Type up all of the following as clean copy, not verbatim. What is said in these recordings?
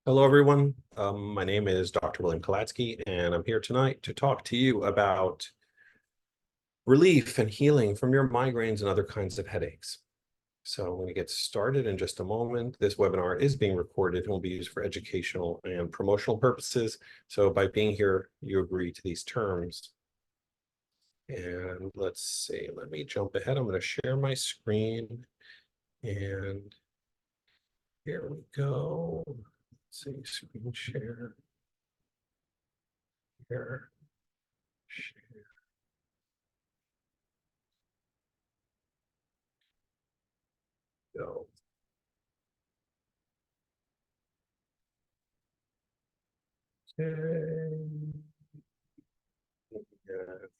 Hello, everyone. My name is Dr. William Kalatsky, and I'm here tonight to talk to you about relief and healing from your migraines and other kinds of headaches. So I'm going to get started in just a moment. This webinar is being recorded and will be used for educational and promotional purposes. So by being here, you agree to these terms. And let's see, let me jump ahead. I'm going to share my screen. And here we go. Let's see, screen share. Here. Share. Go. Okay.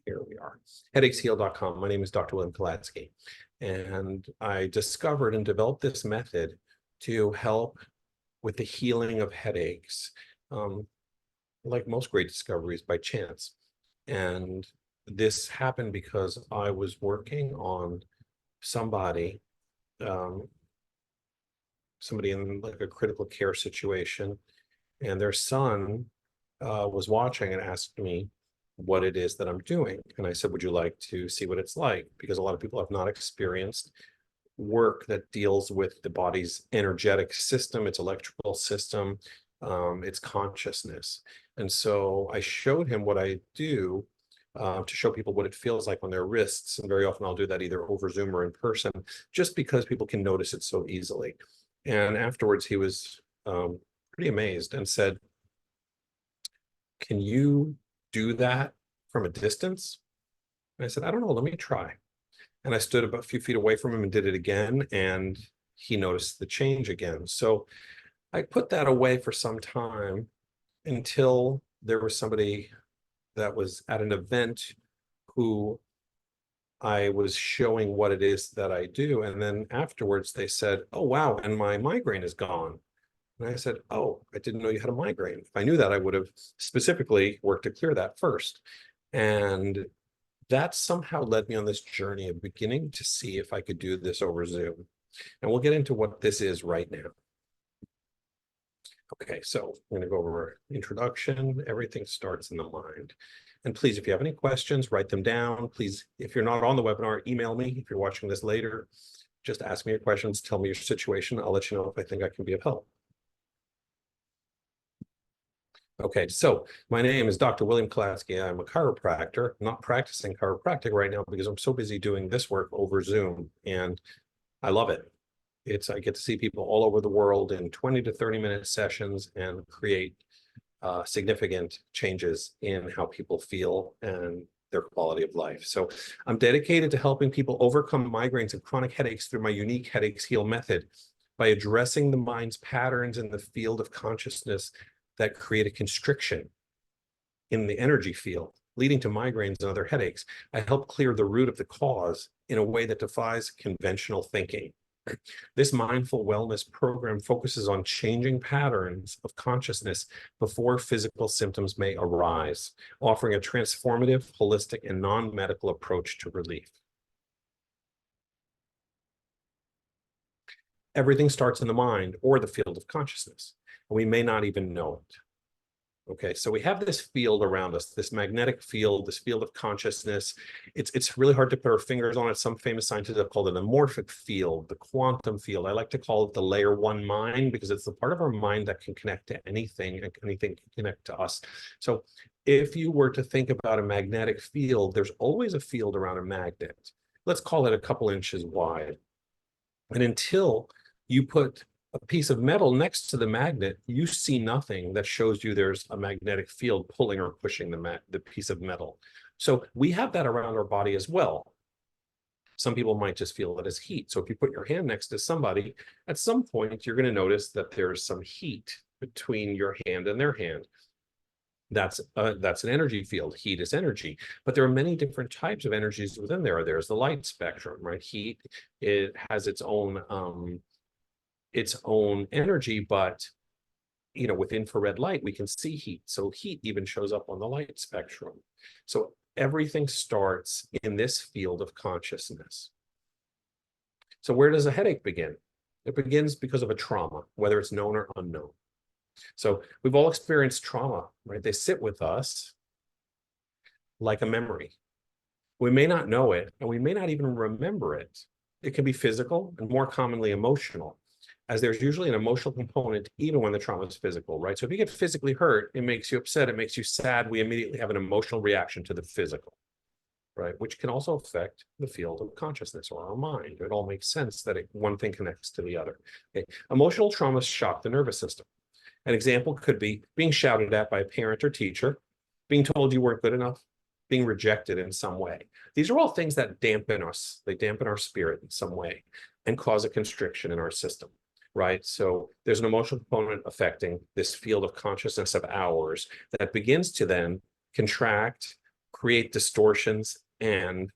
Here we are. Headacheheal.com. My name is Dr. William Kalatsky, and I discovered and developed this method to help with the healing of headaches, like most great discoveries, by chance. And this happened because I was working on somebody in like a critical care situation, and their son was watching and asked me what it is that I'm doing. And I said, would you like to see what it's like? Because a lot of people have not experienced work that deals with the body's energetic system, its electrical system, its consciousness. And so I showed him what I do to show people what it feels like on their wrists. And very often I'll do that either over Zoom or in person, just because people can notice it so easily. And afterwards, he was pretty amazed and said, can you do that from a distance? And I said, I don't know, let me try. And I stood about a few feet away from him and did it again, and he noticed the change again. So I put that away for some time until there was somebody that was at an event who I was showing what it is that I do. And then afterwards they said, oh, wow, and my migraine is gone. And I said, oh, I didn't know you had a migraine. If I knew that, I would have specifically worked to clear that first. And that somehow led me on this journey of beginning to see if I could do this over Zoom. And we'll get into what this is right now. Okay, so I'm going to go over introduction. Everything starts in the mind. And please, if you have any questions, write them down. Please, if you're not on the webinar, email me. If you're watching this later, just ask me your questions, tell me your situation. I'll let you know if I think I can be of help. Okay, so my name is Dr. William Kalatsky. I'm a chiropractor. I'm not practicing chiropractic right now because I'm so busy doing this work over Zoom, and I love it. I get to see people all over the world in 20 to 30-minute sessions and create significant changes in how people feel and their quality of life. So I'm dedicated to helping people overcome migraines and chronic headaches through my unique Headaches Heal method by addressing the mind's patterns in the field of consciousness that create a constriction in the energy field, leading to migraines and other headaches. I help clear the root of the cause in a way that defies conventional thinking. This mindful wellness program focuses on changing patterns of consciousness before physical symptoms may arise, offering a transformative, holistic, and non-medical approach to relief. Everything starts in the mind or the field of consciousness, and we may not even know it. Okay, so we have this field around us, this magnetic field, this field of consciousness. It's really hard to put our fingers on it. Some famous scientists have called it a morphic field, the quantum field. I like to call it the layer one mind because it's the part of our mind that can connect to anything, and anything can connect to us. So if you were to think about a magnetic field, there's always a field around a magnet. Let's call it a couple inches wide. And until you put a piece of metal next to the magnet, you see nothing that shows you there's a magnetic field pulling or pushing the piece of metal. So we have that around our body as well. Some people might just feel it as heat. So if you put your hand next to somebody, at some point, you're going to notice that there's some heat between your hand and their hand. That's an energy field. Heat is energy, but there are many different types of energies within there. There's the light spectrum, right? Heat, it has its own energy, but with infrared light, we can see heat. So heat even shows up on the light spectrum. So everything starts in this field of consciousness. So where does a headache begin? It begins because of a trauma, whether it's known or unknown. So we've all experienced trauma, right? They sit with us like a memory. We may not know it, and we may not even remember it. It can be physical and more commonly emotional, as there's usually an emotional component even when the trauma is physical, right? So if you get physically hurt, it makes you upset, it makes you sad. We immediately have an emotional reaction to the physical, right? Which can also affect the field of consciousness or our mind. It all makes sense that one thing connects to the other. Okay. Emotional traumas shock the nervous system. An example could be being shouted at by a parent or teacher, being told you weren't good enough, being rejected in some way. These are all things that dampen us. They dampen our spirit in some way and cause a constriction in our system, right? So there's an emotional component affecting this field of consciousness of ours that begins to then contract, create distortions, and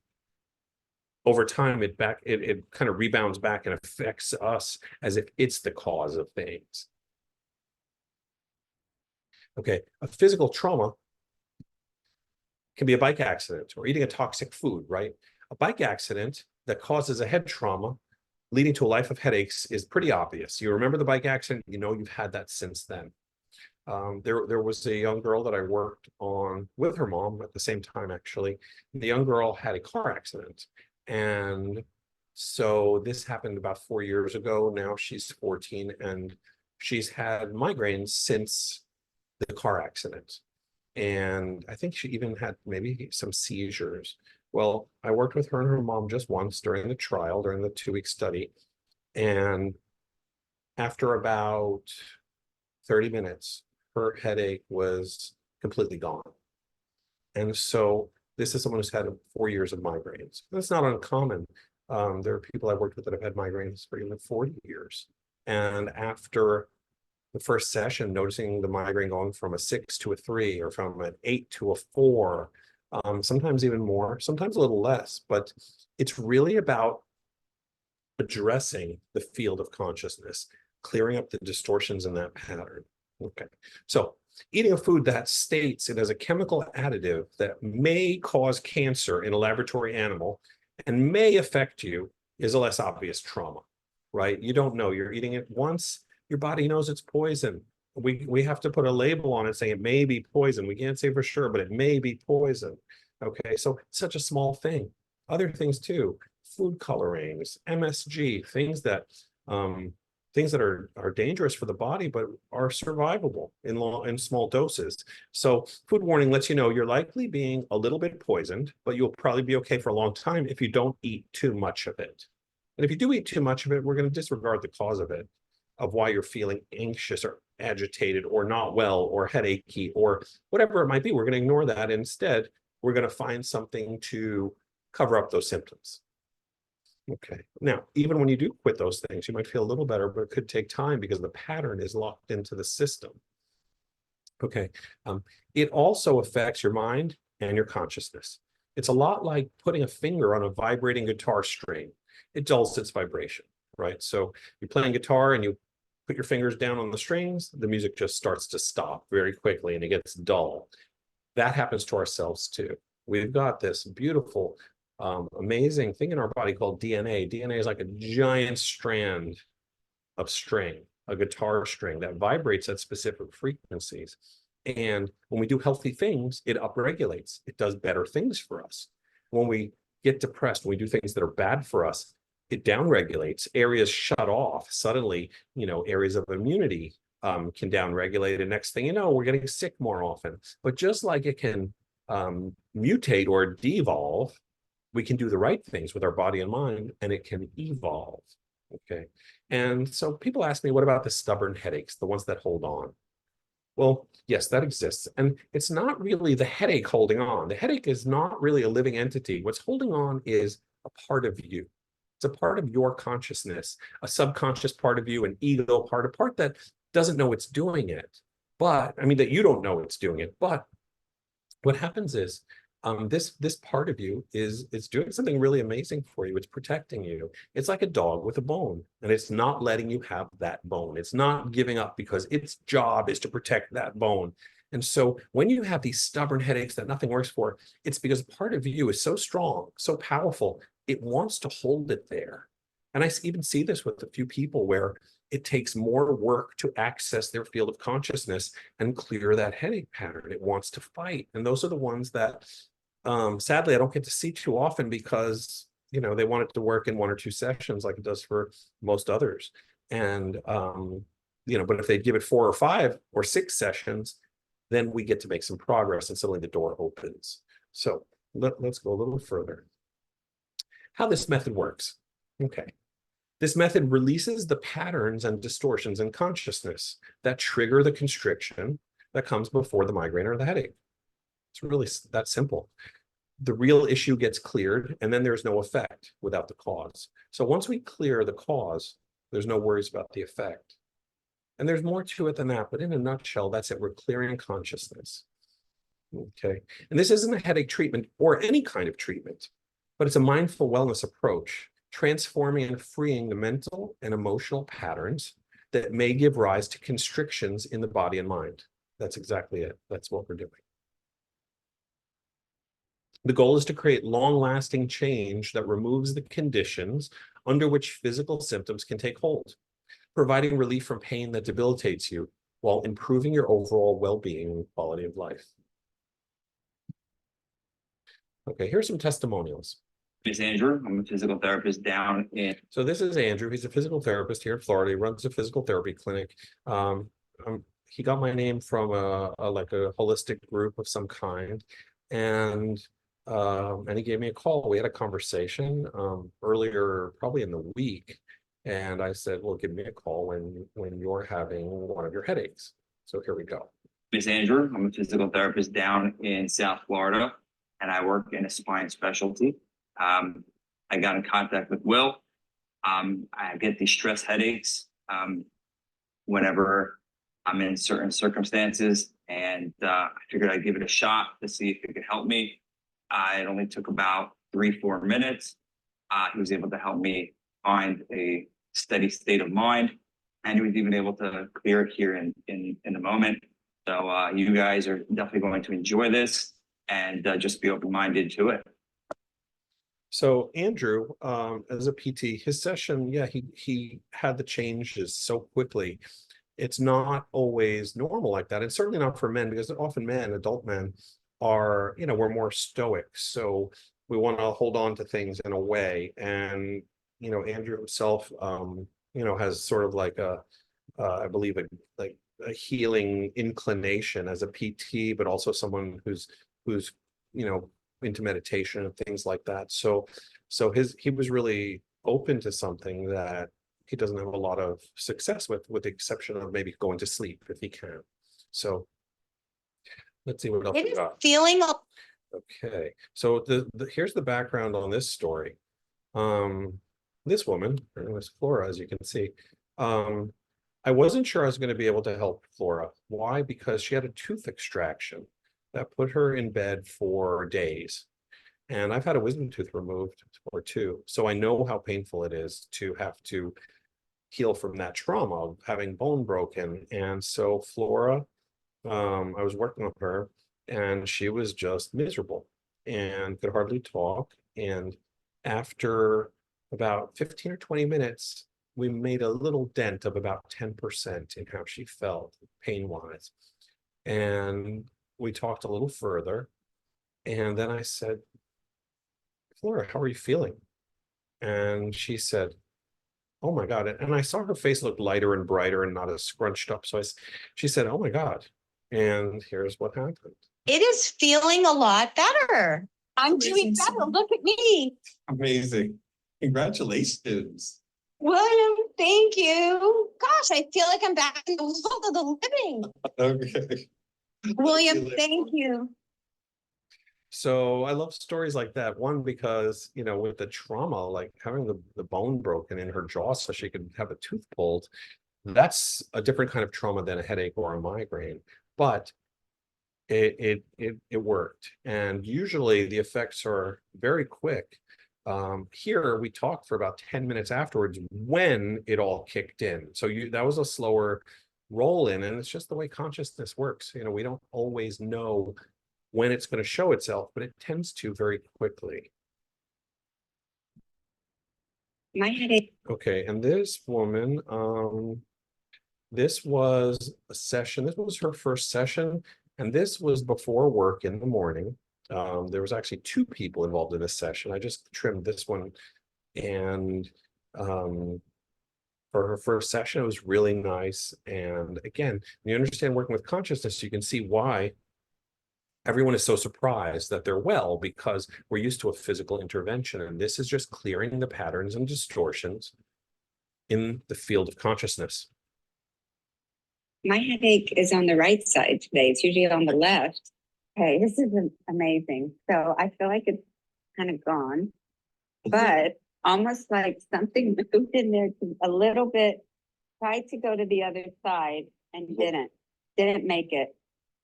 over time, it kind of rebounds back and affects us as if it's the cause of things. Okay, a physical trauma can be a bike accident or eating a toxic food, right? A bike accident that causes a head trauma leading to a life of headaches is pretty obvious. You remember the bike accident, you know you've had that since then. There was a young girl that I worked on with her mom at the same time, actually. The young girl had a car accident. And so this happened about 4 years ago. Now she's 14 and she's had migraines since the car accident. And I think she even had maybe some seizures. Well, I worked with her and her mom just once during the trial, during the 2-week study. And after about 30 minutes, her headache was completely gone. And so this is someone who's had 4 years of migraines. That's not uncommon. There are people I've worked with that have had migraines for even 40 years. And after the first session, noticing the migraine going from a 6 to a 3 or from an 8 to a 4, sometimes even more, sometimes a little less, but it's really about addressing the field of consciousness, clearing up the distortions in that pattern. Okay, so eating a food that states it has a chemical additive that may cause cancer in a laboratory animal and may affect you is a less obvious trauma, right? You don't know, you're eating it once, your body knows it's poison. We have to put a label on it saying it may be poison. We can't say for sure, but it may be poison. Okay, so such a small thing. Other things too, food colorings, MSG, things that are dangerous for the body, but are survivable in small doses. So food warning lets you know you're likely being a little bit poisoned, but you'll probably be okay for a long time if you don't eat too much of it. And if you do eat too much of it, we're going to disregard the cause of it, of why you're feeling anxious or agitated or not well or headachy or whatever it might be. We're going to ignore that. Instead, we're going to find something to cover up those symptoms. Okay. Now, even when you do quit those things, you might feel a little better, but it could take time because the pattern is locked into the system. Okay. It also affects your mind and your consciousness. It's a lot like putting a finger on a vibrating guitar string. It dulls its vibration, right? So you're playing guitar and you put your fingers down on the strings, the music just starts to stop very quickly and it gets dull. That happens to ourselves too. We've got this beautiful, amazing thing in our body called DNA. DNA is like a giant strand of string, a guitar string that vibrates at specific frequencies. And when we do healthy things, it upregulates. It does better things for us. When we get depressed, when we do things that are bad for us, it downregulates. Areas shut off. Suddenly, areas of immunity can downregulate. And next thing you know, we're getting sick more often. But just like it can mutate or devolve, we can do the right things with our body and mind, and it can evolve. Okay. And so people ask me, what about the stubborn headaches, the ones that hold on? Well, yes, that exists. And it's not really the headache holding on. The headache is not really a living entity. What's holding on is a part of you. It's a part of your consciousness, a subconscious part of you, an ego part, a part that doesn't know it's doing it. But I mean, that you don't know it's doing it. But what happens is this part of you is doing something really amazing for you. It's protecting you. It's like a dog with a bone, and it's not letting you have that bone. It's not giving up because its job is to protect that bone. And so when you have these stubborn headaches that nothing works for, it's because part of you is so strong, so powerful, it wants to hold it there. And I even see this with a few people where it takes more work to access their field of consciousness and clear that headache pattern. It wants to fight. And those are the ones that, sadly, I don't get to see too often because, you know, they want it to work in 1 or 2 sessions like it does for most others. And, you know, but if they give it 4 or 5 or 6 sessions, then we get to make some progress and suddenly the door opens. So let's go a little further. How this method works. Okay. This method releases the patterns and distortions in consciousness that trigger the constriction that comes before the migraine or the headache. It's really that simple. The real issue gets cleared, and then there's no effect without the cause. So once we clear the cause, there's no worries about the effect. And there's more to it than that, but in a nutshell, that's it. We're clearing consciousness. Okay. And this isn't a headache treatment or any kind of treatment, but it's a mindful wellness approach, transforming and freeing the mental and emotional patterns that may give rise to constrictions in the body and mind. That's exactly it. That's what we're doing. The goal is to create long-lasting change that removes the conditions under which physical symptoms can take hold, providing relief from pain that debilitates you while improving your overall well-being and quality of life. Okay, here's some testimonials. It's Andrew. I'm a physical therapist down in. So this is Andrew. He's a physical therapist here in Florida. He runs a physical therapy clinic. He got my name from a holistic group of some kind, and he gave me a call. We had a conversation earlier, probably in the week, and I said, "Well, give me a call when you're having one of your headaches." So here we go. It's Andrew. I'm a physical therapist down in South Florida, and I work in a spine specialty. I got in contact with Will. I get these stress headaches whenever I'm in certain circumstances, and I figured I'd give it a shot to see if it could help me. It only took about 3-4 minutes. He was able to help me find a steady state of mind, and he was even able to clear it here in the moment. So you guys are definitely going to enjoy this, and just be open-minded to it. So Andrew, as a PT, his session, yeah, he had the changes so quickly. It's not always normal like that, and certainly not for men, because often men, adult men, are, you know, we're more stoic, so we want to hold on to things in a way. And you know, Andrew himself, you know, has sort of like I believe a healing inclination as a PT, but also someone who's you know, into meditation and things like that. So he was really open to something that he doesn't have a lot of success with the exception of maybe going to sleep if he can. So let's see what else we got. Feeling. Okay, so here's the background on this story. This woman, her name is Flora, as you can see. I wasn't sure I was going to be able to help Flora. Why? Because she had a tooth extraction that put her in bed for days. And I've had a wisdom tooth removed or 2. So I know how painful it is to have to heal from that trauma of having bone broken. And so Flora, I was working with her, and she was just miserable and could hardly talk. And after about 15 or 20 minutes, we made a little dent of about 10% in how she felt pain-wise. And we talked a little further, and then I said, "Flora, how are you feeling?" And she said, "Oh my God." And I saw her face look lighter and brighter and not as scrunched up. So she said, "Oh my God." And here's what happened. It is feeling a lot better. I'm doing better. Look at me. Amazing. Congratulations. William, thank you. Gosh, I feel like I'm back in the world of the living. Okay. William, thank you. So I love stories like that. One, because, you know, with the trauma, like having the bone broken in her jaw so she could have a tooth pulled, that's a different kind of trauma than a headache or a migraine. But it worked. And usually the effects are very quick. Here we talked for about 10 minutes afterwards when it all kicked in. So that was a slower roll in, and it's just the way consciousness works. You know, we don't always know when it's going to show itself, but it tends to very quickly. My headache. Okay, and this woman, this was a session, this was her first session, and this was before work in the morning. There was actually two people involved in this session. I just trimmed this one, and for her first session, it was really nice. And again, when you understand working with consciousness, you can see why everyone is so surprised that they're well, because we're used to a physical intervention, and this is just clearing the patterns and distortions in the field of consciousness. My headache is on the right side today. It's usually on the left. Okay, this is amazing. So I feel like it's kind of gone, but almost like something moved in there a little bit, tried to go to the other side and didn't make it.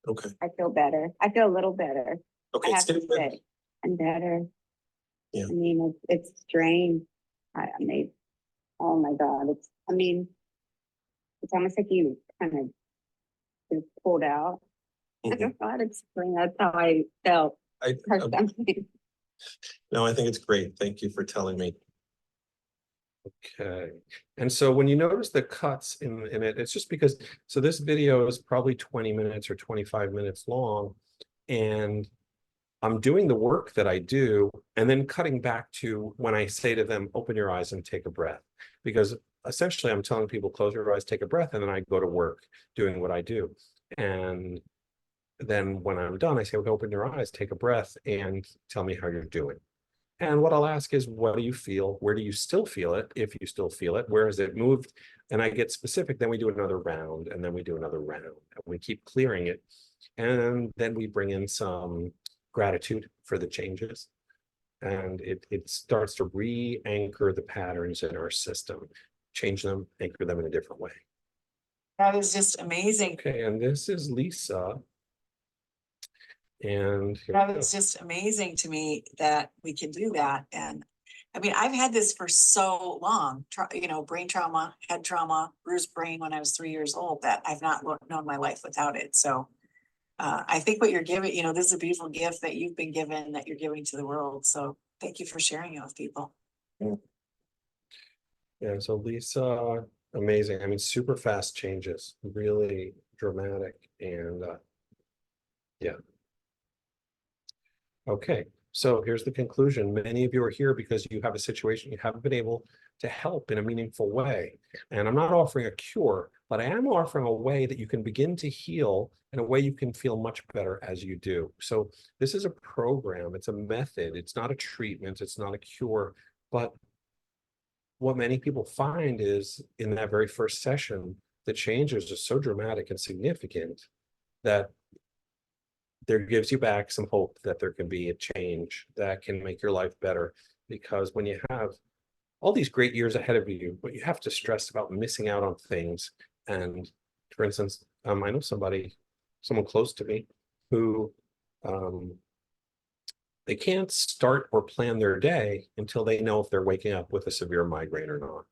Okay. I feel better. I feel a little better. Okay. I have to say, I'm better. Yeah. I mean, it's strange. I mean, oh my God. It's almost like you kind of just pulled out. I don't know how to explain. That's how I felt. Or something. No, I think it's great. Thank you for telling me. Okay. And so when you notice the cuts in it, it's just because, so this video is probably 20 minutes or 25 minutes long, and I'm doing the work that I do and then cutting back to when I say to them, open your eyes and take a breath, because essentially I'm telling people, close your eyes, take a breath, and then I go to work doing what I do. And then when I'm done, I say, okay, open your eyes, take a breath, and tell me how you're doing. And what I'll ask is, what do you feel? Where do you still feel it? If you still feel it, where has it moved? And I get specific, then we do another round, and then we do another round, and we keep clearing it. And then we bring in some gratitude for the changes. And it starts to re-anchor the patterns in our system, change them, anchor them in a different way. That is just amazing. Okay, and this is Lisa. And That is just amazing to me that we can do that. And I mean, I've had this for so long, brain trauma, head trauma, bruised brain when I was 3 years old, that I've not known my life without it. So I think what you're giving, this is a beautiful gift that you've been given, that you're giving to the world. So thank you for sharing it with people. Yeah, so Lisa, amazing. I mean, super fast changes, really dramatic. And yeah. Okay, so here's the conclusion. Many of you are here because you have a situation you haven't been able to help in a meaningful way. And I'm not offering a cure, but I am offering a way that you can begin to heal in a way you can feel much better as you do. So this is a program, it's a method, it's not a treatment, it's not a cure. But what many people find is in that very first session, the changes are so dramatic and significant that there gives you back some hope that there can be a change that can make your life better. Because when you have all these great years ahead of you, but you have to stress about missing out on things. And for instance, I know someone close to me who they can't start or plan their day until they know if they're waking up with a severe migraine or not.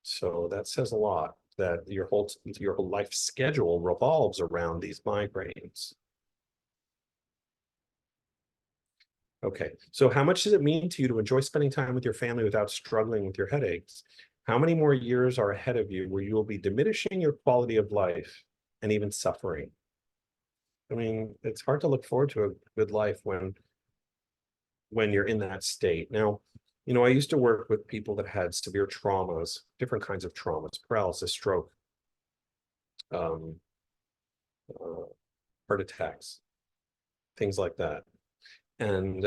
So that says a lot, that your whole life schedule revolves around these migraines. Okay, so how much does it mean to you to enjoy spending time with your family without struggling with your headaches? How many more years are ahead of you where you will be diminishing your quality of life and even suffering? I mean, it's hard to look forward to a good life when you're in that state. Now, I used to work with people that had severe traumas, different kinds of traumas, paralysis, stroke, heart attacks, things like that. And,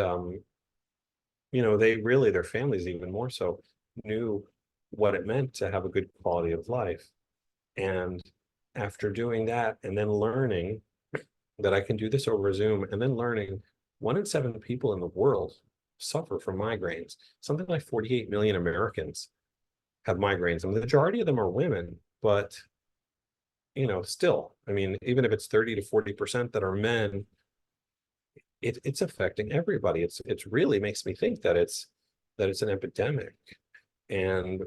their families even more so knew what it meant to have a good quality of life. And after doing that and then learning that I can do this over Zoom, and then learning 1 in 7 people in the world suffer from migraines. Something like 48 million Americans have migraines, and the majority of them are women, but still, I mean, even if it's 30 to 40% that are men, it's affecting everybody. It's really makes me think that it's an epidemic. And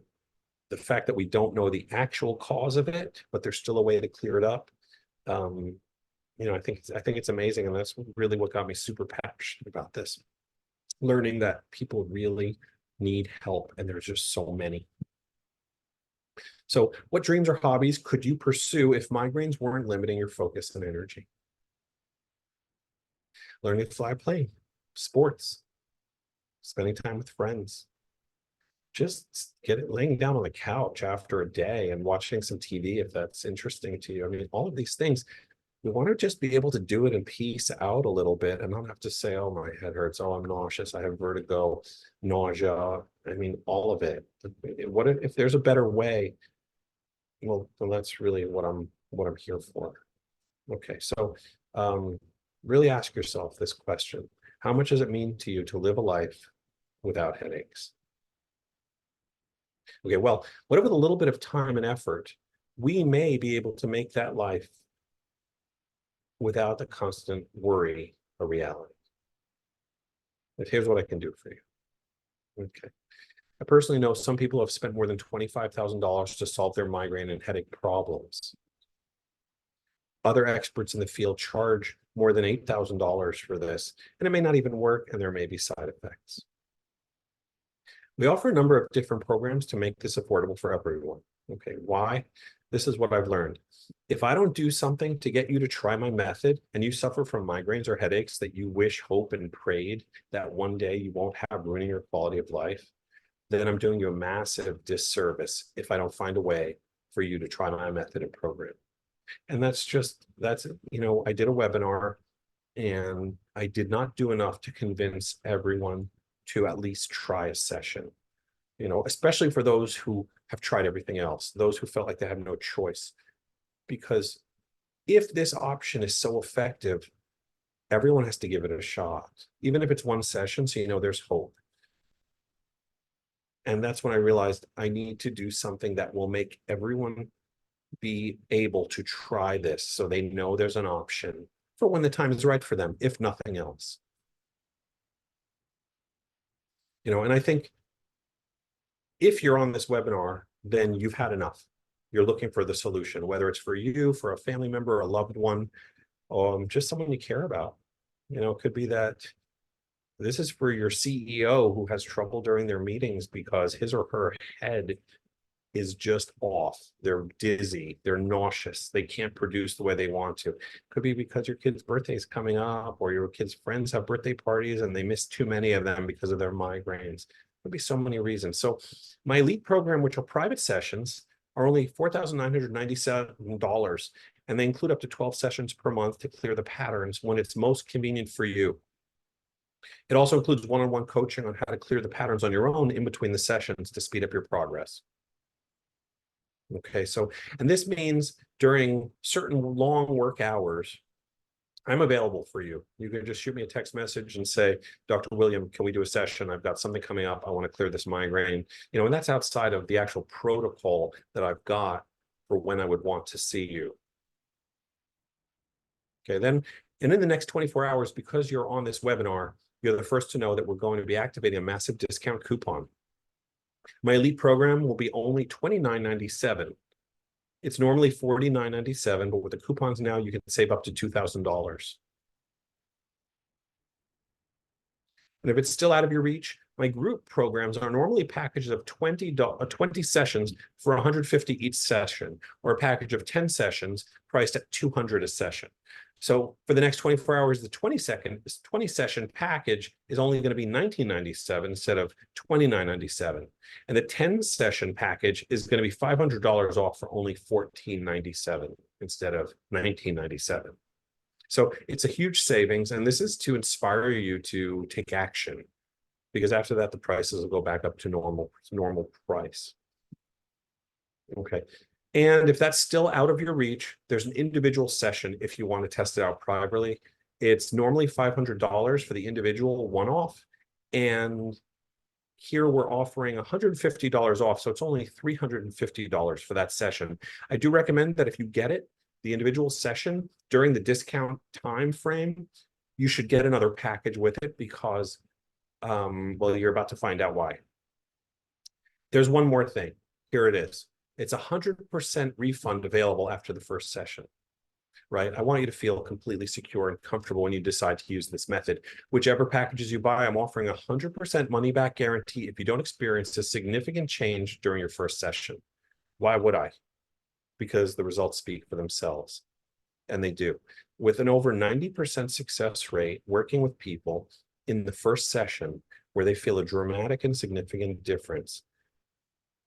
the fact that we don't know the actual cause of it, but there's still a way to clear it up. I think it's amazing, and that's really what got me super passionate about this. Learning that people really need help, and there's just so many. So what dreams or hobbies could you pursue if migraines weren't limiting your focus and energy? Learning to fly a plane, sports, spending time with friends. Just get it laying down on the couch after a day and watching some TV if that's interesting to you. I mean, all of these things, we want to just be able to do it and peace out a little bit and not have to say, oh, my head hurts, oh, I'm nauseous, I have vertigo, nausea. I mean, all of it. What if there's a better way? Well, then that's really what I'm here for. Okay, so really ask yourself this question. How much does it mean to you to live a life without headaches? Okay, well, what if with a little bit of time and effort, we may be able to make that life without the constant worry a reality? But here's what I can do for you. Okay. I personally know some people have spent more than $25,000 to solve their migraine and headache problems. Other experts in the field charge more than $8,000 for this, and it may not even work, and there may be side effects. We offer a number of different programs to make this affordable for everyone. Okay, why? This is what I've learned. If I don't do something to get you to try my method and you suffer from migraines or headaches that you wish, hope, and prayed that one day you won't have, ruining your quality of life, then I'm doing you a massive disservice if I don't find a way for you to try my method and program. And that's, you know, I did a webinar and I did not do enough to convince everyone to at least try a session, you know, especially for those who have tried everything else, those who felt like they had no choice. Because if this option is so effective, everyone has to give it a shot, even if it's one session, so you know there's hope. And that's when I realized I need to do something that will make everyone be able to try this so they know there's an option for when the time is right for them, if nothing else. You know, and I think if you're on this webinar, then you've had enough. You're looking for the solution, whether it's for you, for a family member, a loved one, just someone you care about. You know, it could be that this is for your CEO who has trouble during their meetings because his or her head is just off. They're dizzy, they're nauseous, they can't produce the way they want to. Could be because your kid's birthday is coming up, or your kid's friends have birthday parties and they miss too many of them because of their migraines. Could be so many reasons. So my elite program, which are private sessions, are only $4,997, and they include up to 12 sessions per month to clear the patterns when it's most convenient for you. It also includes one-on-one coaching on how to clear the patterns on your own in between the sessions to speed up your progress. Okay, so, and this means during certain long work hours, I'm available for you. You can just shoot me a text message and say, Dr. William, can we do a session? I've got something coming up. I want to clear this migraine. You know, and that's outside of the actual protocol that I've got for when I would want to see you. Okay, then, and in the next 24 hours, because you're on this webinar, you're the first to know that we're going to be activating a massive discount coupon. My elite program will be only $29.97. It's normally $49.97, but with the coupons now, you can save up to $2,000. And if it's still out of your reach, my group programs are normally packages of 20 sessions for $150 each session, or a package of 10 sessions priced at $200 a session. So for the next 24 hours, the 20 session package is only going to be $19.97 instead of $29.97. And the 10 session package is going to be $500 off for only $14.97 instead of $19.97. So it's a huge savings, and this is to inspire you to take action, because after that, the prices will go back up to normal price. Okay. And if that's still out of your reach, there's an individual session if you want to test it out privately. It's normally $500 for the individual one-off. And here we're offering $150 off. So it's only $350 for that session. I do recommend that if you get it, the individual session during the discount time frame, you should get another package with it because, well, you're about to find out why. There's one more thing. Here it is. It's 100% refund available after the first session. right? I want you to feel completely secure and comfortable when you decide to use this method. Whichever packages you buy, I'm offering 100% money back guarantee if you don't experience a significant change during your first session. Why would I? Because the results speak for themselves, and they do. With an over 90% success rate working with people in the first session where they feel a dramatic and significant difference,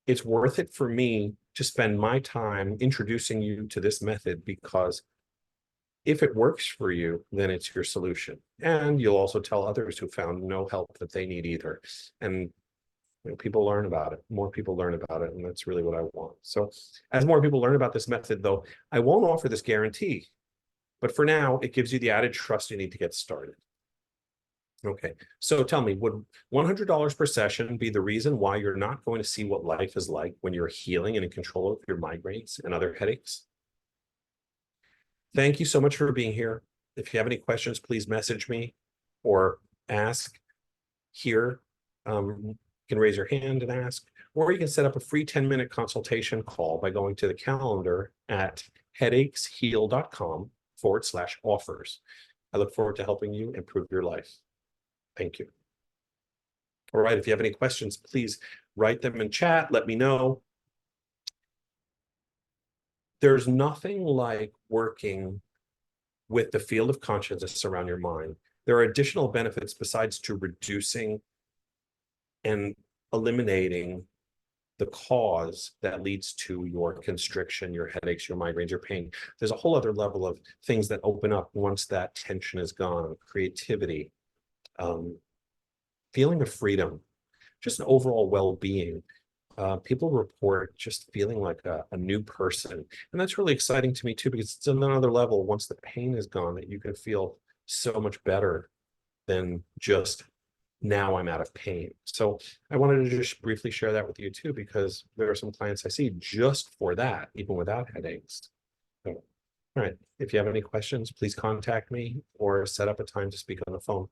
it's worth it for me to spend my time introducing you to this method, because if it works for you, then it's your solution. And you'll also tell others who found no help that they need either. And people learn about it. More people learn about it. And that's really what I want. So as more people learn about this method, though, I won't offer this guarantee. But for now, it gives you the added trust you need to get started. Okay, so tell me, would $100 per session be the reason why you're not going to see what life is like when you're healing and in control of your migraines and other headaches? Thank you so much for being here. If you have any questions, please message me or ask here. You can raise your hand and ask, or you can set up a free 10-minute consultation call by going to the calendar at headacheheal.com/offers. I look forward to helping you improve your life. Thank you. All right, if you have any questions, please write them in chat. Let me know. There's nothing like working with the field of consciousness around your mind. There are additional benefits besides to reducing and eliminating the cause that leads to your constriction, your headaches, your migraines, your pain. There's a whole other level of things that open up once that tension is gone: creativity, feeling of freedom, just an overall well-being. People report just feeling like a new person. And that's really exciting to me too, because it's another level once the pain is gone that you can feel so much better than just now I'm out of pain. So I wanted to just briefly share that with you too, because there are some clients I see just for that, even without headaches. So, all right, if you have any questions, please contact me or set up a time to speak on the phone.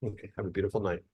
Okay, have a beautiful night.